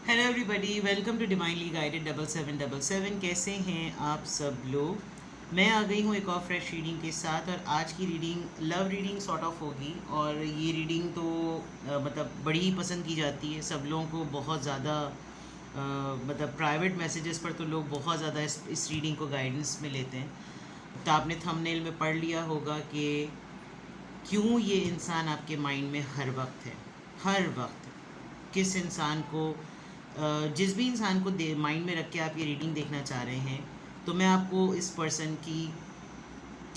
Hello everybody, welcome to divinely guided 7777। कैसे हैं आप सब लोग। मैं आ गई हूँ एक और फ्रेश रीडिंग के साथ, और आज की reading love reading sort of होगी। और ये रीडिंग तो मतलब बड़ी ही पसंद की जाती है सब लोगों को, बहुत ज़्यादा मतलब प्राइवेट मैसेजेस पर तो लोग बहुत ज़्यादा इस रीडिंग को गाइडेंस में लेते हैं। तो आपने थंबनेल में पढ़ लिया होगा कि क्यों ये इंसान आपके माइंड में हर वक्त है। हर वक्त किस इंसान को जिस भी इंसान को माइंड में रख के आप ये रीडिंग देखना चाह रहे हैं, तो मैं आपको इस पर्सन की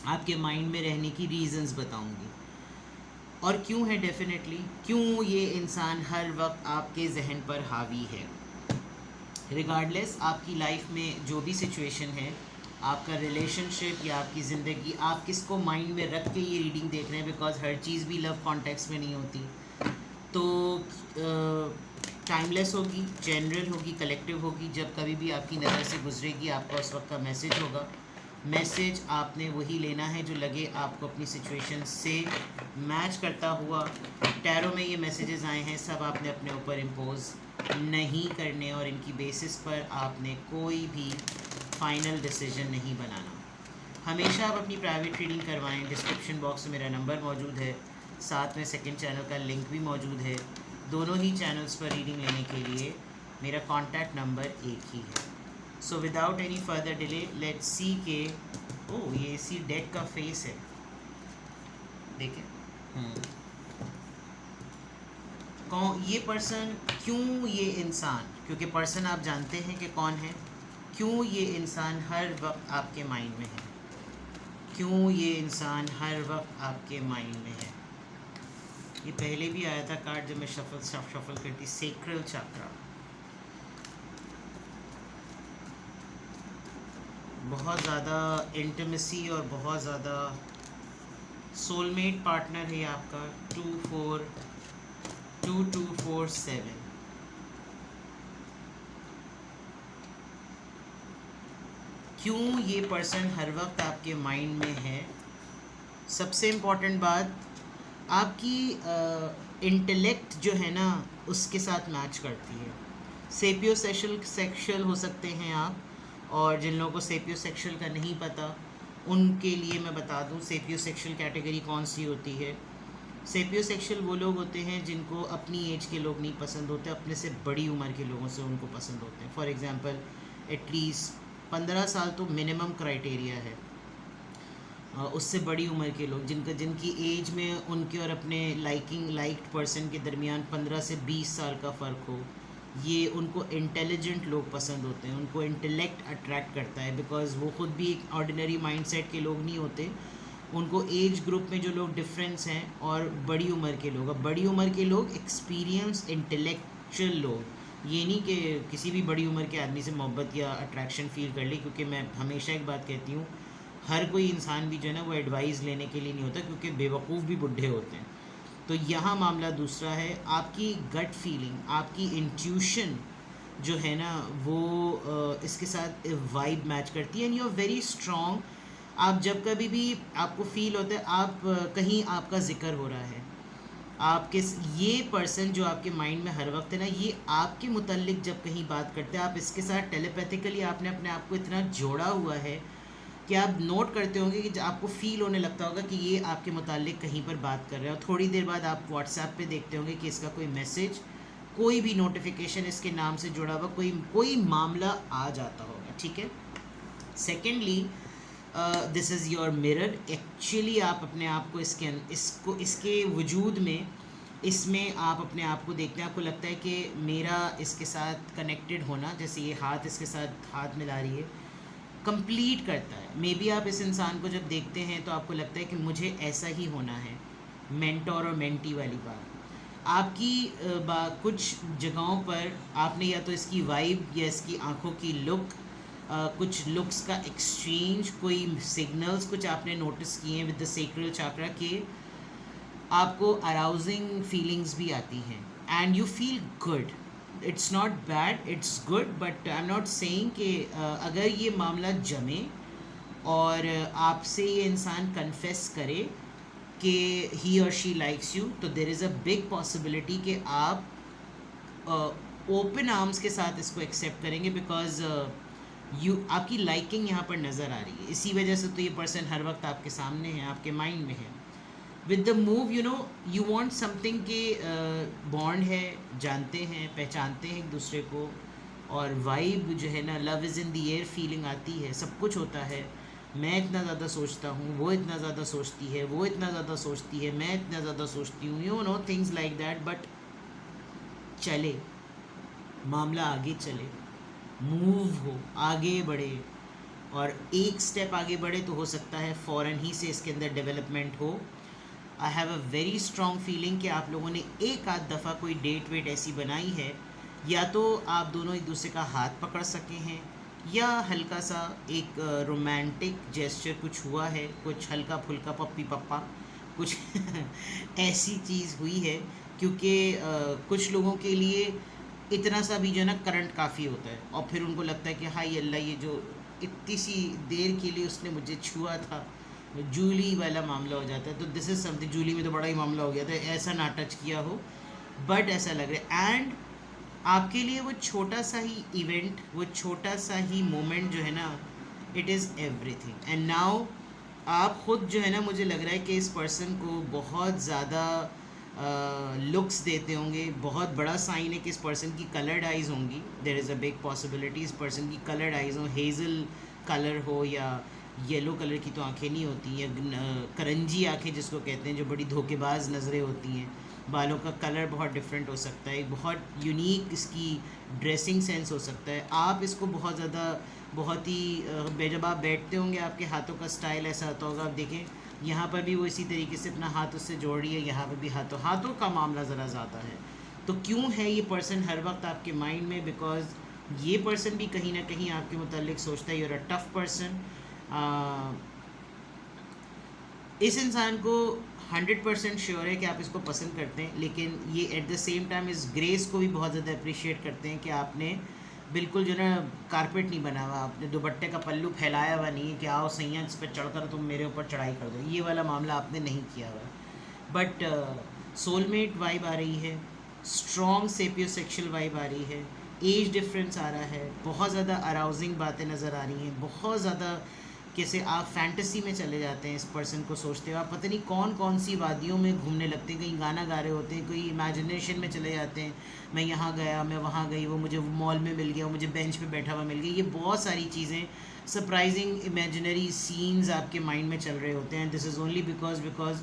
आपके माइंड में रहने की रीज़न्स बताऊंगी। और क्यों है, डेफिनेटली क्यों ये इंसान हर वक्त आपके जहन पर हावी है। रिगार्डलेस आपकी लाइफ में जो भी सिचुएशन है, आपका रिलेशनशिप या आपकी ज़िंदगी, आप किसको माइंड में रख के ये रीडिंग देख रहे हैं, बिकॉज हर चीज़ भी लव कॉन्टेक्स्ट में नहीं होती। तो टाइमलेस होगी, जनरल होगी, कलेक्टिव होगी। जब कभी भी आपकी नज़र से गुजरेगी, आपका उस वक्त का मैसेज होगा। मैसेज आपने वही लेना है जो लगे आपको अपनी सिचुएशन से मैच करता हुआ। टैरो में ये मैसेजेस आए हैं, सब आपने अपने ऊपर इम्पोज नहीं करने, और इनकी बेसिस पर आपने कोई भी फाइनल डिसीजन नहीं बनाना। हमेशा आप अपनी प्राइवेट रीडिंग करवाएं। डिस्क्रिप्शन बॉक्स में मेरा नंबर मौजूद है, साथ में सेकंड चैनल का लिंक भी मौजूद है। दोनों ही चैनल्स पर रीडिंग लेने के लिए मेरा कॉन्टैक्ट नंबर एक ही है। So without any further delay let's see के ये इसी डेक का फेस है, देखें। कौन ये पर्सन, क्यों ये इंसान, क्योंकि पर्सन आप जानते हैं कि कौन है। क्यों ये इंसान हर वक्त आपके माइंड में है। क्यों ये इंसान हर वक्त आपके माइंड में है। ये पहले भी आया था कार्ड जब मैं शफल करती। सेक्रल चक्रा, बहुत ज़्यादा इंटीमेसी और बहुत ज़्यादा सोलमेट पार्टनर है आपका। 2247। क्यों ये पर्सन हर वक्त आपके माइंड में है। सबसे इम्पॉर्टेंट बात, आपकी इंटेलेक्ट जो है ना उसके साथ मैच करती है। सेपियो सेक्शुअल हो सकते हैं आप, और जिन लोगों को सेपियो सेक्शुअल का नहीं पता उनके लिए मैं बता दूं सेपियो सेक्शुअल कैटेगरी कौन सी होती है। सेपियो सेक्शुअल वो लोग होते हैं जिनको अपनी एज के लोग नहीं पसंद होते, अपने से बड़ी उम्र के लोगों से उनको पसंद होते हैं। फॉर एग्ज़ाम्पल एटलीस्ट 15 साल तो मिनिमम क्राइटेरिया है। उससे बड़ी उम्र के लोग जिनकी एज में उनके और अपने लाइक्ड पर्सन के दरमियान 15 से 20 साल का फ़र्क हो, ये उनको इंटेलिजेंट लोग पसंद होते हैं। उनको इंटेलेक्ट अट्रैक्ट करता है, बिकॉज़ वो ख़ुद भी एक ऑर्डिनरी माइंडसेट के लोग नहीं होते। उनको एज ग्रुप में जो लोग डिफरेंस हैं और बड़ी उम्र के लोग, अब बड़ी उम्र के लोग एक्सपीरियंस इंटेलेक्चुअल लोग, ये नहीं कि किसी भी बड़ी उम्र के आदमी से मोहब्बत या अट्रैक्शन फील कर ले। क्योंकि मैं हमेशा एक बात कहती हूँ, हर कोई इंसान भी जो है ना वो एडवाइस लेने के लिए नहीं होता, क्योंकि बेवकूफ़ भी बुढ़े होते हैं। तो यहाँ मामला दूसरा है। आपकी गट फीलिंग, आपकी इंट्यूशन जो है ना वो इसके साथ वाइब मैच करती है, and you are very strong. आप जब कभी भी आपको फील होता है आप कहीं आपका जिक्र हो रहा है, आप किस ये पर्सन जो आपके माइंड में हर वक्त है ना, ये आपके मुतल्लिक जब कहीं बात करते हैं, आप इसके साथ टेलीपैथिकली आपने अपने आप को इतना जोड़ा हुआ है कि आप नोट करते होंगे कि आपको फ़ील होने लगता होगा कि ये आपके मुतालिक कहीं पर बात कर रहे हैं। और थोड़ी देर बाद आप व्हाट्सएप पे देखते होंगे कि इसका कोई मैसेज, कोई भी नोटिफिकेशन इसके नाम से जुड़ा हुआ कोई मामला आ जाता होगा। ठीक है। Secondly, this is your mirror. Actually आप अपने आप को इसके वजूद में, इसमें आप अपने आप को देखते हैं। आपको लगता है कि मेरा इसके साथ कनेक्टेड होना, जैसे ये हाथ इसके साथ हाथ मिला रही है, कंप्लीट करता है। मे बी आप इस इंसान को जब देखते हैं तो आपको लगता है कि मुझे ऐसा ही होना है। मेंटोर और मेंटी वाली बात आपकी कुछ जगहों पर आपने या तो इसकी वाइब या इसकी आंखों की लुक, कुछ लुक्स का एक्सचेंज, कोई सिग्नल्स कुछ आपने नोटिस किए हैं विद द सेक्रल चक्रा के। आपको अराउजिंग फीलिंग्स भी आती हैं and you feel good. It's not bad, it's good, but I am not saying कि अगर ये मामला जमे और आपसे ये इंसान कन्फेस करे कि ही और शी लाइक्स यू, तो there is a big possibility कि आप ओपन आर्म्स के साथ इसको एक्सेप्ट करेंगे, बिकॉज आपकी लाइकिंग यहाँ पर नज़र आ रही है। इसी वजह से तो ये पर्सन हर वक्त आपके सामने है, आपके माइंड में है। With the move you want something के बॉन्ड है, जानते हैं, पहचानते हैं एक दूसरे को, और वाइब जो है ना, love is in the air feeling आती है, सब कुछ होता है। मैं इतना ज़्यादा सोचता हूँ, वो इतना ज़्यादा सोचती है, वो इतना ज़्यादा सोचती है, मैं इतना ज़्यादा सोचती हूँ, you know things like that. But चले, मामला आगे चले, मूव हो, आगे बढ़े, और एक स्टेप आगे बढ़े तो हो सकता है फ़ौरन ही से इसके अंदर डेवलपमेंट हो। I have a very strong feeling कि आप लोगों ने एक आध दफ़ा कोई डेट वेट ऐसी बनाई है, या तो आप दोनों एक दूसरे का हाथ पकड़ सके हैं, या हल्का सा एक रोमांटिक जेस्चर कुछ हुआ है, कुछ हल्का फुल्का पप्पी पप्पा कुछ ऐसी चीज़ हुई है। क्योंकि कुछ लोगों के लिए इतना सा भी जो है ना करंट काफ़ी होता है, और फिर उनको लगता है कि हाय अल्लाह, ये जो इतनी सी देर के लिए उसने मुझे छुआ था, जूली वाला मामला हो जाता है। तो दिस इज़ समथिंग, जूली में तो बड़ा ही मामला हो गया था, ऐसा ना टच किया हो, बट ऐसा लग रहा है। एंड आपके लिए वो छोटा सा ही इवेंट, वो छोटा सा ही मोमेंट जो है ना, it is everything. And now आप ख़ुद जो है ना, मुझे लग रहा है कि इस पर्सन को बहुत ज़्यादा लुक्स देते होंगे। बहुत बड़ा साइन है कि इस पर्सन की कलर्ड आइज़ होंगी। There is a big possibility इस पर्सन की कलर्ड आइज़ हो, हेज़ल कलर हो, या येलो कलर की तो आंखें नहीं होती, या करंजी आंखें जिसको कहते हैं, जो बड़ी धोखेबाज नज़रें होती हैं। बालों का कलर बहुत डिफरेंट हो सकता है, बहुत यूनिक इसकी ड्रेसिंग सेंस हो सकता है। आप इसको बहुत ज़्यादा, बहुत ही जब आप बैठते होंगे, आपके हाथों का स्टाइल ऐसा होता होगा। आप देखें यहाँ पर भी वो इसी तरीके से अपना हाथ उससे जोड़ रही है, यहाँ पर भी हाथों का मामला ज़रा ज़्यादा है। तो क्यों है ये पर्सन हर वक्त आपके माइंड में? बिकॉज ये पर्सन भी कहीं ना कहीं आपके मुतालिक सोचता है, यूर अ टफ पर्सन। इस इंसान को 100% श्योर है कि आप इसको पसंद करते हैं, लेकिन ये एट द सेम टाइम इस ग्रेस को भी बहुत ज़्यादा अप्रिशिएट करते हैं कि आपने बिल्कुल जो ना कारपेट नहीं बना हुआ, आपने दुपट्टे का पल्लू फैलाया हुआ नहीं है कि आओ सैया इस पर चढ़कर तुम मेरे ऊपर चढ़ाई कर दो, ये वाला मामला आपने नहीं किया हुआ। बट सोलमेट वाइब आ रही है, स्ट्रॉन्ग सेपियोसेक्सुअल वाइब आ रही है, एज डिफरेंस आ रहा है, बहुत ज़्यादा अराउजिंग बातें नज़र आ रही हैं, बहुत ज़्यादा कैसे आप फैंटेसी में चले जाते हैं। इस पर्सन को सोचते हो आप, पता नहीं कौन कौन सी वादियों में घूमने लगते हैं, कहीं गाना गा रहे होते हैं, कोई इमेजिनेशन में चले जाते हैं, मैं यहाँ गया, मैं वहाँ गई, वो मुझे मॉल में मिल गया, वो मुझे बेंच पे बैठा हुआ मिल गया। ये बहुत सारी चीज़ें, सरप्राइजिंग इमेजिनरी सीन्स आपके माइंड में चल रहे होते हैं। दिस इज़ ओनली बिकॉज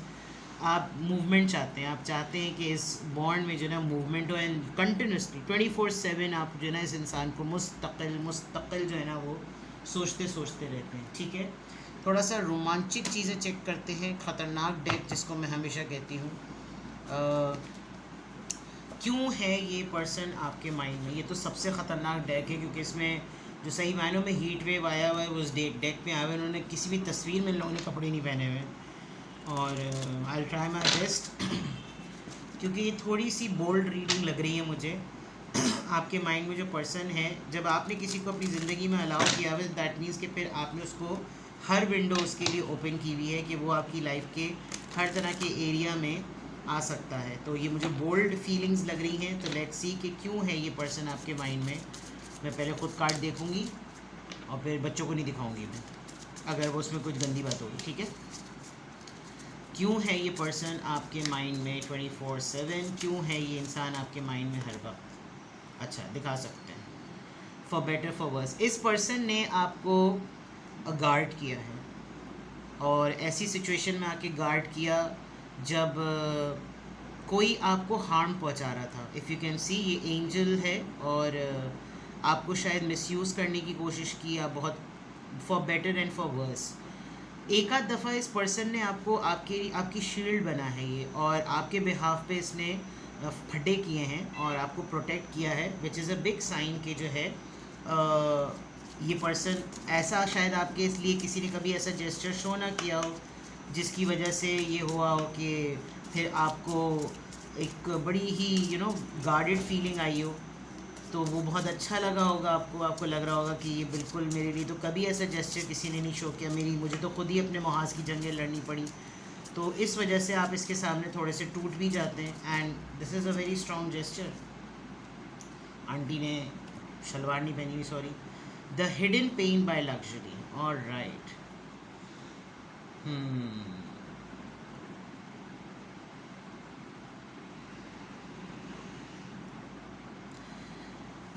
आप मूवमेंट चाहते हैं, आप चाहते हैं कि इस बॉन्ड में जो है ना मूवमेंट हो, एंड कंटिन्यूसली 24/7 आप जो है ना इस इंसान को मुस्तकिल जो है ना वो सोचते रहते हैं। ठीक है, थोड़ा सा रोमांचिक चीज़ें चेक करते हैं। ख़तरनाक डेक जिसको मैं हमेशा कहती हूँ, क्यों है ये पर्सन आपके माइंड में? ये तो सबसे ख़तरनाक डेक है, क्योंकि इसमें जो सही मायनों में हीट वेव आया हुआ है वो उस डेक पे आया हुआ है। उन्होंने किसी भी तस्वीर में लोगों ने कपड़े नहीं पहने हुए, और आई ट्राई माई बेस्ट क्योंकि ये थोड़ी सी बोल्ड रीडिंग लग रही है मुझे। आपके माइंड में जो पर्सन है, जब आपने किसी को अपनी ज़िंदगी में अलाउ किया हुआ है, दैट मीन्स कि फिर आपने उसको हर विंडो उसके लिए ओपन की हुई है कि वो आपकी लाइफ के हर तरह के एरिया में आ सकता है। तो ये मुझे बोल्ड फीलिंग्स लग रही हैं। तो लेट्स सी कि क्यों है ये पर्सन आपके माइंड में। मैं पहले खुद कार्ड देखूंगी और फिर बच्चों को नहीं दिखाऊंगी मैं, अगर वो उसमें कुछ गंदी बात होगी। ठीक है, क्यों है ये पर्सन आपके माइंड में 24/7? क्यों है ये इंसान आपके माइंड में हर वक्त? अच्छा, दिखा सकते हैं, फॉर बेटर फॉर वर्स। इस पर्सन ने आपको गार्ड किया है, और ऐसी सिचुएशन में आके गार्ड किया जब कोई आपको हार्म पहुंचा रहा था। इफ़ यू कैन सी, ये एंजल है, और आपको शायद मिसयूज़ करने की कोशिश की, आप बहुत for better and for worse. एक आध दफ़ा इस पर्सन ने आपकी शील्ड बना है ये, और आपके बिहाफ पे इसने फटे किए हैं और आपको प्रोटेक्ट किया है, which is a big sign कि जो है ये पर्सन ऐसा, शायद आपके इसलिए किसी ने कभी ऐसा जेस्चर शो ना किया हो जिसकी वजह से ये हुआ हो कि फिर आपको एक बड़ी ही गार्डेड फीलिंग आई हो। तो वो बहुत अच्छा लगा होगा आपको लग रहा होगा कि ये बिल्कुल मेरे लिए तो कभी ऐसा जेस्चर किसी ने नहीं शो किया, मुझे तो खुद ही अपने मुहाज की जंगें लड़नी पड़ी। तो इस वजह से आप इसके सामने थोड़े से टूट भी जाते हैं, and this is a very strong gesture. Aunty ने शलवार नहीं पहनी हुई, sorry. The hidden pain by luxury, all right.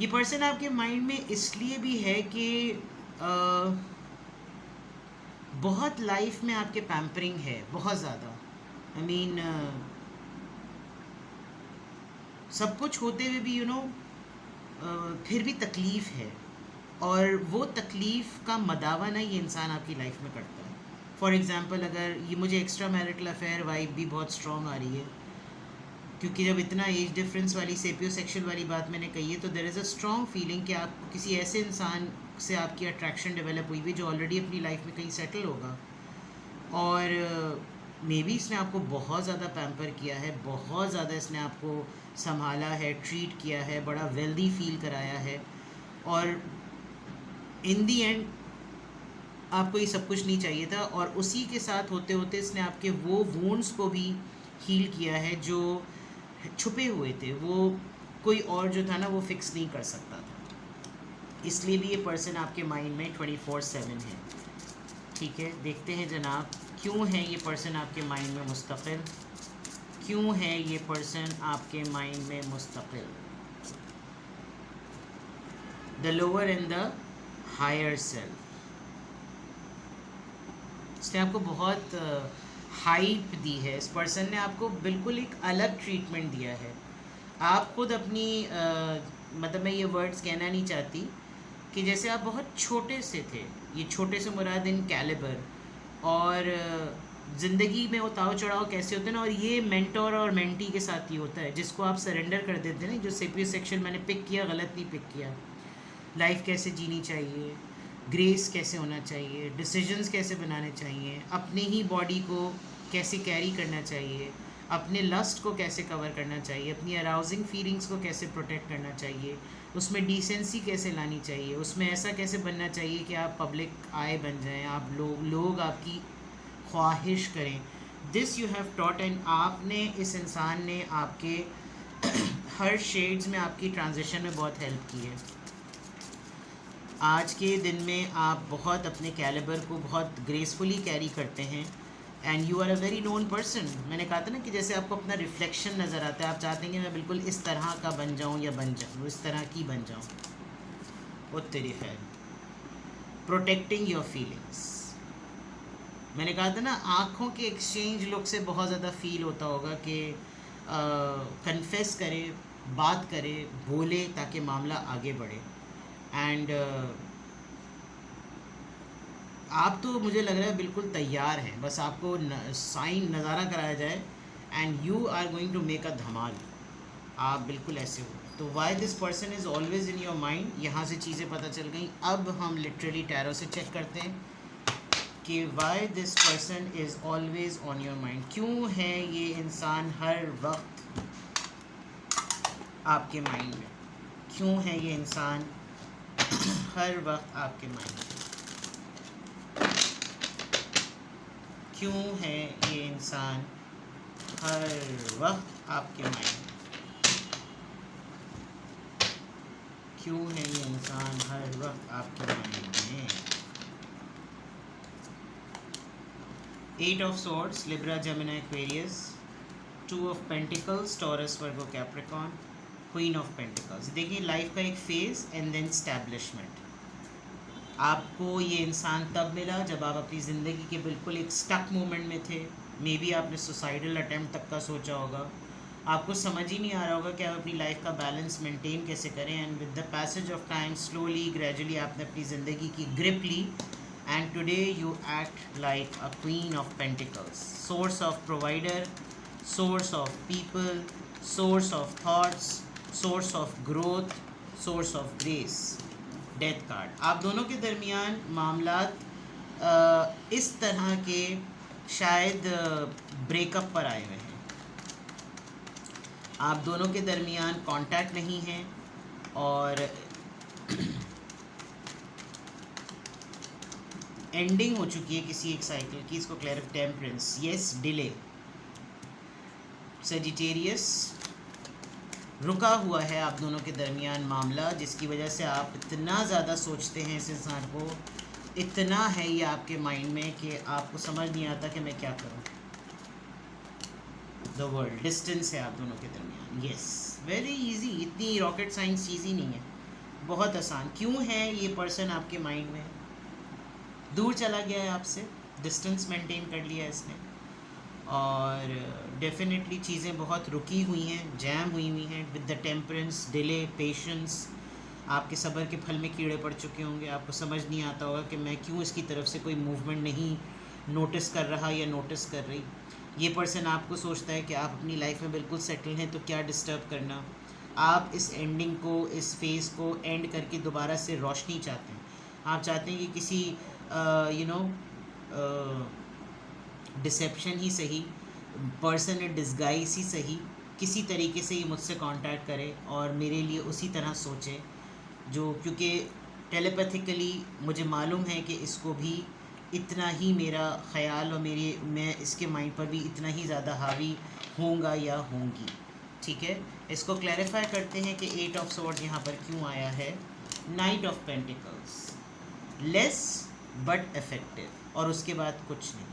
ये पर्सन आपके माइंड में इसलिए भी है कि बहुत लाइफ में आपके पैम्परिंग है, बहुत ज़्यादा। आई मीन सब कुछ होते हुए भी फिर भी तकलीफ़ है, और वो तकलीफ़ का मदावा ना ये इंसान आपकी लाइफ में करता है। फॉर एग्ज़ाम्पल, अगर ये मुझे एक्स्ट्रा मैरिटल अफेयर वाइब भी बहुत स्ट्रॉन्ग आ रही है, क्योंकि जब इतना एज डिफरेंस वाली सेपियोसेक्सुअल वाली बात मैंने कही है, तो there is a strong feeling कि आप किसी ऐसे इंसान से आपकी अट्रैक्शन डेवलप हुई भी जो ऑलरेडी अपनी लाइफ में कहीं सेटल होगा, और मे बी इसने आपको बहुत ज़्यादा पैम्पर किया है, बहुत ज़्यादा इसने आपको संभाला है, ट्रीट किया है, बड़ा वेल्दी फील कराया है, और इन दी एंड आपको ये सब कुछ नहीं चाहिए था, और उसी के साथ होते होते इसने आपके वो वुंड्स को भी हील किया है जो छुपे हुए थे, वो कोई और जो था ना वो फिक्स नहीं कर सकता था। इसलिए भी ये पर्सन आपके माइंड में 24/7 है। ठीक है, देखते हैं जनाब क्यों है ये पर्सन आपके माइंड में मुस्तकिल, क्यों है ये पर्सन आपके माइंड में मुस्तकिल। The lower end the higher self. इसने आपको बहुत हाइप दी है, इस पर्सन ने आपको बिल्कुल एक अलग ट्रीटमेंट दिया है। आप खुद अपनी मतलब मैं ये वर्ड्स कहना नहीं चाहती कि जैसे आप बहुत छोटे से थे, ये छोटे से मुराद इन कैलिबर, और ज़िंदगी में उतार चढ़ाव कैसे होते हैं ना, और ये मेंटोर और मेंटी के साथ ही होता है, जिसको आप सरेंडर कर देते हैं ना। जो सेपियोसेक्सुअल मैंने पिक किया, गलत नहीं पिक किया। लाइफ कैसे जीनी चाहिए, ग्रेस कैसे होना चाहिए, डिसीजंस कैसे बनाने चाहिए, अपने ही बॉडी को कैसे कैरी करना चाहिए, अपने लस्ट को कैसे कवर करना चाहिए, अपनी अराउजिंग फीलिंग्स को कैसे प्रोटेक्ट करना चाहिए, उसमें डिसेंसी कैसे लानी चाहिए, उसमें ऐसा कैसे बनना चाहिए कि आप पब्लिक आय बन जाएं, आप लोग आपकी ख्वाहिश करें। This you have taught, and आपने, इस इंसान ने आपके हर शेड्स में आपकी ट्रांजिशन में बहुत हेल्प की है। आज के दिन में आप बहुत अपने कैलिबर को बहुत ग्रेसफुली कैरी करते हैं, and you are a very known person. मैंने कहा था ना कि जैसे आपको अपना रिफ्लेक्शन नज़र आता है, आप चाहते हैं कि मैं बिल्कुल इस तरह का बन जाऊं, या बन जाऊं, इस तरह की बन जाऊं। वो तेरी खैर, प्रोटेक्टिंग योर फीलिंग्स। मैंने कहा था ना, आँखों के एक्सचेंज लुक से बहुत ज़्यादा फील होता होगा कि कन्फेस करे, बात करे, बोले, ताकि मामला आगे बढ़े। एंड आप तो मुझे लग रहा है बिल्कुल तैयार हैं, बस आपको साइन नज़ारा कराया जाए, and you are going to make a धमाल। आप बिल्कुल ऐसे हो। तो why this person is always in your mind, यहाँ से चीज़ें पता चल गई। अब हम लिटरली टैरो से चेक करते हैं कि Y this person is always on your mind. क्यों है ये इंसान हर वक्त आपके माइंड में, क्यों है ये इंसान हर वक्त आपके माइंड में, क्यों है ये इंसान हर वक्त आपके माइंड में, क्यों है ये इंसान हर वक्त आपके माइंड में। 8 of Swords, Libra, Gemini, Aquarius, 2 of Pentacles, Taurus, Virgo, Capricorn, Queen of Pentacles। देखिए, लाइफ का एक फेज एंड देन स्टैब्लिशमेंट। आपको ये इंसान तब मिला जब आप अपनी ज़िंदगी के बिल्कुल एक स्टक मोमेंट में थे। मे बी आपने सुसाइडल अटैम्प्ट तक का सोचा होगा, आपको समझ ही नहीं आ रहा होगा कि आप अपनी लाइफ का बैलेंस मेंटेन कैसे करें। And with the passage of time, slowly gradually आपने अपनी ज़िंदगी की ग्रिप ली, and today you act like a queen of pentacles, source of provider, source of people, source of thoughts, source of growth, source of grace. Death card. आप दोनों के दरमियान मामलात इस तरह के शायद ब्रेकअप पर आए हुए हैं। आप दोनों के दरमियान कांटेक्ट नहीं है, और एंडिंग हो चुकी है किसी एक साइकिल की। इसको क्लैरिफ टेम्परेंस, यस, डिले। सेजिटेरियस, रुका हुआ है आप दोनों के दरमियान मामला, जिसकी वजह से आप इतना ज़्यादा सोचते हैं इस इंसान को, इतना है ये आपके माइंड में कि आपको समझ नहीं आता कि मैं क्या करूं। द वर्ल्ड, डिस्टेंस है आप दोनों के दरमियान। यस, वेरी इजी, इतनी रॉकेट साइंस चीज़ ही नहीं है, बहुत आसान। क्यों है ये पर्सन आपके माइंड में? दूर चला गया है आपसे, डिस्टेंस मेंटेन कर लिया है इसने, और डेफिनेटली चीज़ें बहुत रुकी हुई हैं, जैम हुई हैं with the temperance, delay, patience. आपके सब्र के फल में कीड़े पड़ चुके होंगे, आपको समझ नहीं आता होगा कि मैं क्यों इसकी तरफ से कोई मूवमेंट नहीं नोटिस कर रहा या नोटिस कर रही। ये पर्सन आपको सोचता है कि आप अपनी लाइफ में बिल्कुल सेटल हैं, तो क्या डिस्टर्ब करना। आप इस एंडिंग को, इस फेज़ को एंड करके दोबारा से रोशनी चाहते हैं। आप चाहते हैं कि किसी डिसेप्शन ही सही, पर्सन इन डिस्गाइज ही सही, किसी तरीके से ये मुझसे कांटेक्ट करे और मेरे लिए उसी तरह सोचे, जो क्योंकि टेलीपैथिकली मुझे मालूम है कि इसको भी इतना ही मेरा ख्याल और मैं इसके माइंड पर भी इतना ही ज़्यादा हावी होऊंगा या होंगी। ठीक है, इसको क्लैरिफाई करते हैं कि 8 ऑफ स्वॉर्ड्स यहाँ पर क्यों आया है। Night of pentacles, less but effective, और उसके बाद कुछ नहीं।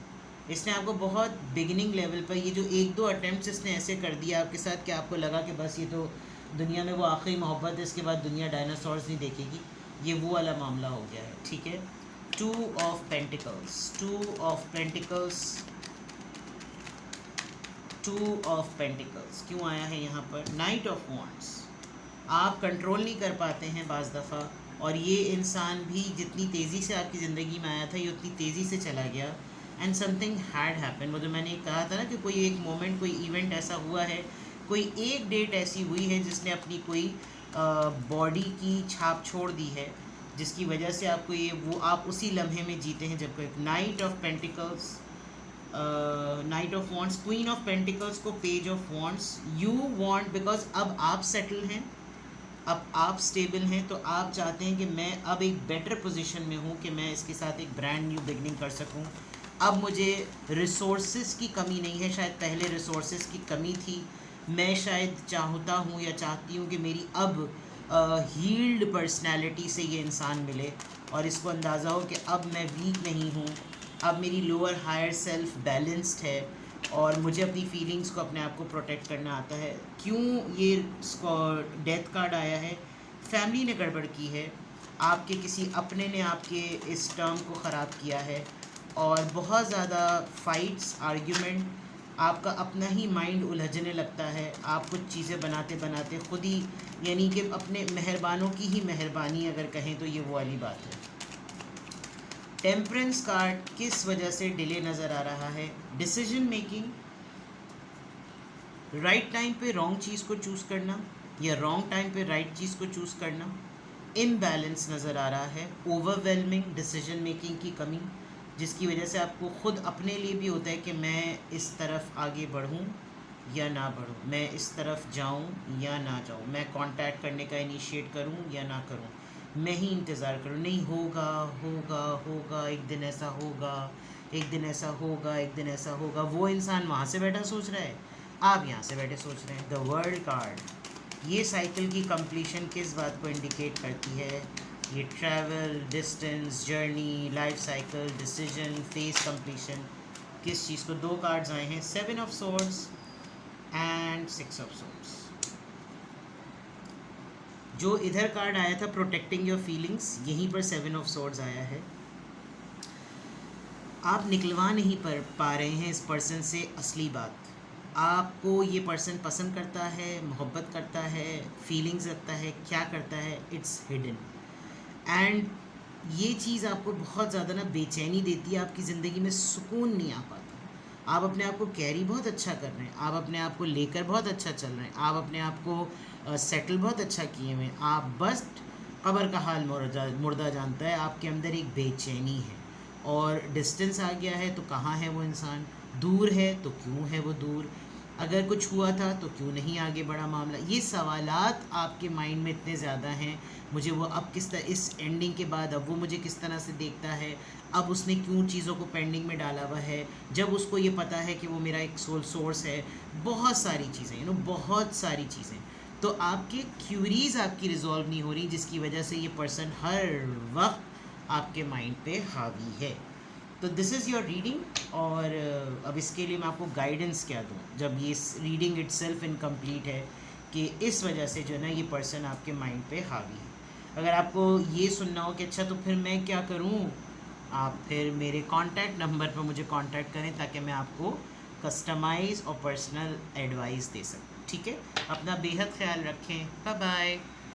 इसने आपको बहुत बिगिनिंग लेवल पर ये जो 1-2 अटैम्प्ट्स इसने ऐसे कर दिया आपके साथ कि आपको लगा कि बस ये तो दुनिया में वो आखिरी मोहब्बत है, इसके बाद दुनिया डायनासोर्स नहीं देखेगी, ये वो वाला मामला हो गया है। ठीक है, 2 of pentacles, 2 of pentacles, 2 of pentacles क्यों आया है यहाँ पर। नाइट ऑफ वॉन्ड्स, आप कंट्रोल नहीं कर पाते हैं बाज़ दफ़ा, और ये इंसान भी जितनी तेज़ी से आपकी ज़िंदगी में आया था ये उतनी तेज़ी से चला गया। एंड समथिंग हैड हैपन, वो जो मैंने कहा था ना कि कोई एक मोमेंट, कोई इवेंट ऐसा हुआ है, कोई एक डेट ऐसी हुई है जिसने अपनी कोई बॉडी की छाप छोड़ दी है, जिसकी वजह से आपको ये वो आप उसी लम्हे में जीते हैं जब कोई। Knight of pentacles, knight of wands, queen of pentacles को page of wands. You want, because अब आप सेटल हैं, अब आप स्टेबल हैं, तो आप चाहते हैं कि मैं अब एक बेटर पोजीशन में हूँ कि मैं इसके साथ एक ब्रांड न्यू बिगनिंग कर सकूँ। अब मुझे रिसोर्सेज की कमी नहीं है, शायद पहले रिसोर्सेज की कमी थी। मैं शायद चाहता हूँ या चाहती हूँ कि मेरी अब हील्ड पर्सनैलिटी से ये इंसान मिले, और इसको अंदाज़ा हो कि अब मैं वीक नहीं हूँ, अब मेरी लोअर हायर सेल्फ बैलेंस्ड है, और मुझे अपनी फीलिंग्स को, अपने आप को प्रोटेक्ट करना आता है। क्यों ये डेथ कार्ड आया है? फैमिली ने गड़बड़ की है, आपके किसी अपने ने आपके इस टर्म को ख़राब किया है, और बहुत ज़्यादा फाइट्स, आर्ग्यूमेंट, आपका अपना ही माइंड उलझने लगता है। आप कुछ चीज़ें बनाते बनाते खुद ही, यानी कि अपने मेहरबानों की ही मेहरबानी अगर कहें तो ये वो वाली बात है। टेम्परेंस कार्ड किस वजह से डिले नज़र आ रहा है? डिसीजन मेकिंग, राइट टाइम पे रॉन्ग चीज़ को चूज़ करना, या रॉन्ग टाइम पे राइट चीज़ को चूज़ करना। इम्बैलेंस नज़र आ रहा है, ओवरवेलमिंग डिसीजन मेकिंग की कमी, जिसकी वजह से आपको ख़ुद अपने लिए भी होता है कि मैं इस तरफ आगे बढ़ूं या ना बढ़ूं, मैं इस तरफ जाऊं या ना जाऊं, मैं कांटेक्ट करने का इनिशिएट करूं या ना करूं, मैं ही इंतज़ार करूं। नहीं, होगा होगा होगा, एक दिन ऐसा होगा, एक दिन ऐसा होगा, एक दिन ऐसा होगा। वो इंसान वहाँ से बैठा सोच रहा है, आप यहाँ से बैठे सोच रहे हैं। द वर्ल्ड कार्ड, ये साइकिल की कंप्लीशन किस बात को इंडिकेट करती है? ये travel, distance, journey, life cycle, decision, face completion, किस चीज़ को? 2 कार्ड्स आए हैं, 7 of swords and 6 of swords. जो इधर कार्ड आया था प्रोटेक्टिंग योर फीलिंग्स, यहीं पर 7 ऑफ सोर्ड्स आया है। आप निकलवा नहीं पा रहे हैं इस पर्सन से असली बात। आपको ये पर्सन पसंद करता है, मोहब्बत करता है, फीलिंग्स रखता है, क्या करता है, इट्स हिडन। एंड ये चीज़ आपको बहुत ज़्यादा ना बेचैनी देती है, आपकी ज़िंदगी में सुकून नहीं आ पाता। आप अपने आप को कैरी बहुत अच्छा कर रहे हैं, आप अपने आप को लेकर बहुत अच्छा चल रहे हैं, आप अपने आप को सेटल बहुत अच्छा किए हुए हैं, आप बस कब्र का हाल मुर्दा जानता है। आपके अंदर एक बेचैनी है, और डिस्टेंस आ गया है, तो कहाँ है वो इंसान? दूर है तो क्यों है वो दूर? अगर कुछ हुआ था तो क्यों नहीं आगे बढ़ा मामला? ये सवालात आपके माइंड में इतने ज़्यादा हैं। मुझे वो अब किस तरह, इस एंडिंग के बाद अब वो मुझे किस तरह से देखता है, अब उसने क्यों चीज़ों को पेंडिंग में डाला हुआ है, जब उसको ये पता है कि वो मेरा एक सोल सोर्स है। बहुत सारी चीज़ें, बहुत सारी चीज़ें। तो आपके क्यूरीज आपकी रिजॉल्व नहीं हो रही, जिसकी वजह से ये पर्सन हर वक्त आपके माइंड पे हावी है। तो दिस इज़ योर रीडिंग। और अब इसके लिए मैं आपको गाइडेंस क्या दूँ, जब ये रीडिंग इटसेल्फ इनकम्प्लीट है कि इस वजह से जो है ना ये पर्सन आपके माइंड पे हावी है। अगर आपको ये सुनना हो कि अच्छा तो फिर मैं क्या करूँ, आप फिर मेरे कॉन्टैक्ट नंबर पर मुझे कॉन्टैक्ट करें ताकि मैं आपको कस्टमाइज़ और पर्सनल एडवाइस दे सकूँ। ठीक है, अपना बेहद ख्याल रखें। Bye bye.